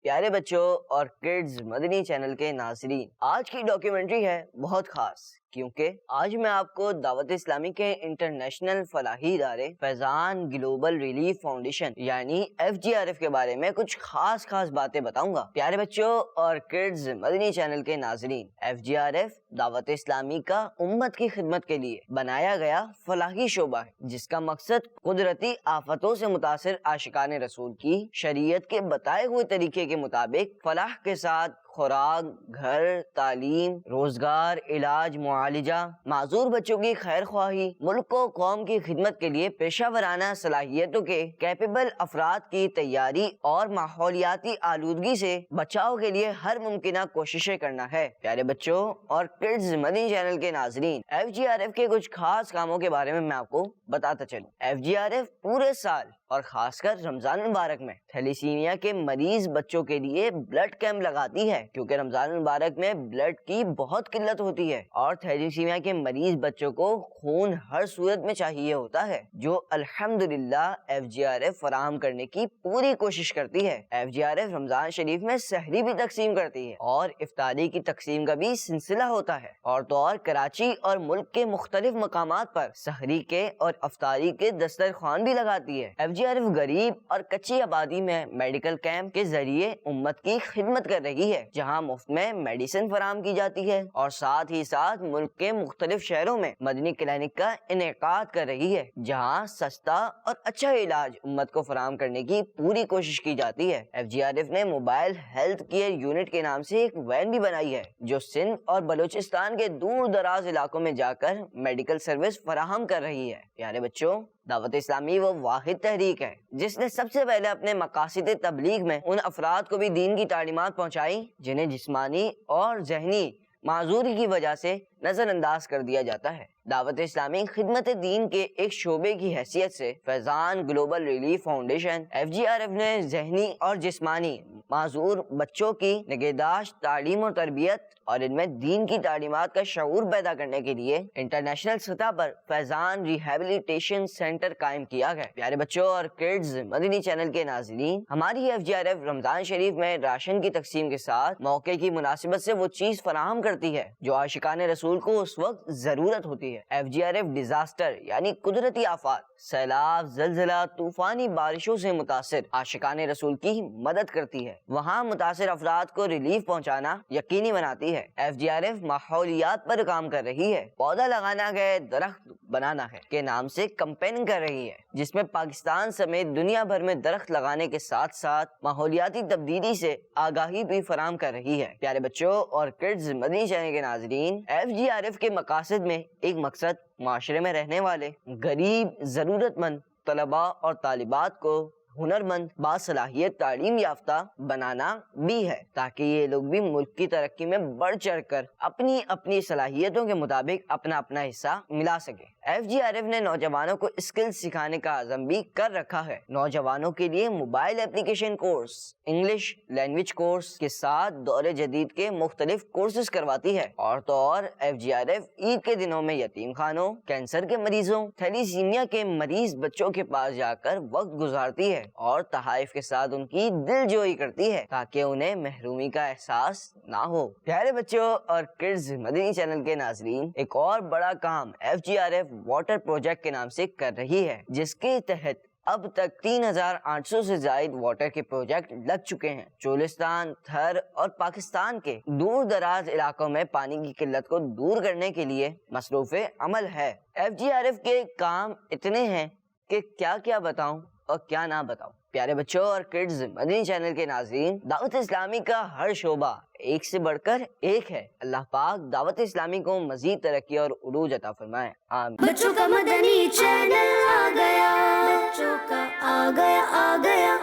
پیارے بچوں اور کڈز مدنی چینل کے ناظرین، آج کی ڈاکیومنٹری ہے بہت خاص، کیونکہ آج میں آپ کو دعوت اسلامی کے انٹرنیشنل فلاحی ادارے فیضان گلوبل ریلیف فاؤنڈیشن یعنی FGRF کے بارے میں کچھ خاص باتیں بتاؤں گا۔ پیارے بچوں اور کڈز مدنی چینل کے ناظرین، FGRF دعوت اسلامی کا امت کی خدمت کے لیے بنایا گیا فلاحی شعبہ ہے، جس کا مقصد قدرتی آفتوں سے متاثر عاشقان رسول کی شریعت کے بتائے ہوئے طریقے کے مطابق فلاح کے ساتھ خوراک، گھر، تعلیم، روزگار، علاج، معالجہ، معذور بچوں کی خیر خواہی، ملک و قوم کی خدمت کے لیے پیشہ ورانہ صلاحیتوں کے کیپیبل افراد کی تیاری اور ماحولیاتی آلودگی سے بچاؤ کے لیے ہر ممکنہ کوششیں کرنا ہے۔ پیارے بچوں اور کڈز مدنی چینل کے ناظرین، FGRF کے کچھ خاص کاموں کے بارے میں آپ کو بتاتا چلوں۔ FGRF پورے سال اور خاص کر رمضان مبارک میں تھیلیسیمیا کے مریض بچوں کے لیے بلڈ کیمپ لگاتی ہے، کیونکہ رمضان مبارک میں بلڈ کی بہت قلت ہوتی ہے اور تھیلیسیمیا کے مریض بچوں کو خون ہر صورت میں چاہیے ہوتا ہے، جو الحمدللہ FGRF فراہم کرنے کی پوری کوشش کرتی ہے۔ FGRF رمضان شریف میں سحری بھی تقسیم کرتی ہے اور افطاری کی تقسیم کا بھی سلسلہ ہوتا ہے، اور تو اور کراچی اور ملک کے مختلف مقامات پر سحری کے اور افطاری کے دسترخوان بھی لگاتی ہے۔ FGRF غریب اور کچی آبادی میں میڈیکل کیمپ کے ذریعے امت کی خدمت کر رہی ہے، جہاں مفت میں میڈیسن فراہم کی جاتی ہے، اور ساتھ ہی ساتھ ملک کے مختلف شہروں میں مدنی کلینک کا انعقاد کر رہی ہے، جہاں سستا اور اچھا علاج امت کو فراہم کرنے کی پوری کوشش کی جاتی ہے۔ FGRF نے موبائل ہیلتھ کیئر یونٹ کے نام سے ایک وین بھی بنائی ہے، جو سندھ اور بلوچستان کے دور دراز علاقوں میں جا کر میڈیکل سروس فراہم کر رہی ہے۔ پیارے بچوں، دعوت اسلامی وہ واحد تحریک ہے جس نے سب سے پہلے اپنے مقاصد تبلیغ میں ان افراد کو بھی دین کی تعلیمات پہنچائی جنہیں جسمانی اور ذہنی معذوری کی وجہ سے نظر انداز کر دیا جاتا ہے۔ دعوت اسلامی خدمت دین کے ایک شعبے کی حیثیت سے فیضان گلوبل ریلیف فاؤنڈیشن FGRF نے ذہنی اور جسمانی معذور بچوں کی نگہداشت، تعلیم اور تربیت اور ان میں دین کی تعلیمات کا شعور پیدا کرنے کے لیے انٹرنیشنل سطح پر فیضان ریہیبلیٹیشن سینٹر قائم کیا گیا۔ پیارے بچوں اور کڈز مدنی چینل کے ناظرین، ہماری FGRF رمضان شریف میں راشن کی تقسیم کے ساتھ موقع کی مناسبت سے وہ چیز فراہم کرتی ہے جو عاشقان رسول کو اس وقت ضرورت ہوتی ہے۔ FGRF ڈیزاسٹر یعنی قدرتی آفات، سیلاب، زلزلہ، طوفانی بارشوں سے متاثر عاشقان رسول کی مدد کرتی ہے، وہاں متاثر افراد کو ریلیف پہنچانا یقینی بناتی ہے۔ FGRF ماحولیات پر کام کر رہی ہے، پودا لگانا ہے درخت بنانا ہے کے نام سے کمپین کر رہی ہے، جس میں پاکستان سمیت دنیا بھر میں درخت لگانے کے ساتھ ساتھ ماحولیاتی تبدیلی سے آگاہی بھی فراہم کر رہی ہے۔ پیارے بچوں اور کڈز مدنی چینل کے ناظرین، FGRF کے مقاصد میں ایک مقصد معاشرے میں رہنے والے غریب، ضرورت مند طلباء اور طالبات کو ہنرمند، باصلاحیت، تعلیم یافتہ بنانا بھی ہے، تاکہ یہ لوگ بھی ملک کی ترقی میں بڑھ چڑھ کر اپنی صلاحیتوں کے مطابق اپنا حصہ ملا سکے۔ FGRF نے نوجوانوں کو اسکل سکھانے کا عزم بھی کر رکھا ہے۔ نوجوانوں کے لیے mobile application course, English language course کے ساتھ دور جدید کے مختلف کورسز کرواتی ہے، اور تو اور FGRF عید کے دنوں میں یتیم خانوں، کینسر کے مریضوں، تھیلیسیمیا کے مریض بچوں کے پاس جا کر وقت گزارتی ہے اور تحائف کے ساتھ ان کی دل جوئی کرتی ہے تاکہ انہیں محرومی کا احساس نہ ہو۔ پیارے بچوں اور کڈز مدنی چینل کے ناظرین، ایک اور بڑا کام FGRF واٹر پروجیکٹ کے نام سے کر رہی ہے، جس کے تحت اب تک 3800 سے زائد واٹر کے پروجیکٹ لگ چکے ہیں۔ چولستان، تھر اور پاکستان کے دور دراز علاقوں میں پانی کی قلت کو دور کرنے کے لیے مصروف عمل ہے۔ FGRF کے کام اتنے ہیں کہ کیا بتاؤں اور کیا نہ بتاؤں۔ پیارے بچوں اور کڈز مدنی چینل کے ناظرین، دعوت اسلامی کا ہر شعبہ ایک سے بڑھ کر ایک ہے۔ اللہ پاک دعوت اسلامی کو مزید ترقی اور عروج عطا فرمائے، آمین۔ بچوں کا مدنی چینل آ گیا، بچوں کا آ گیا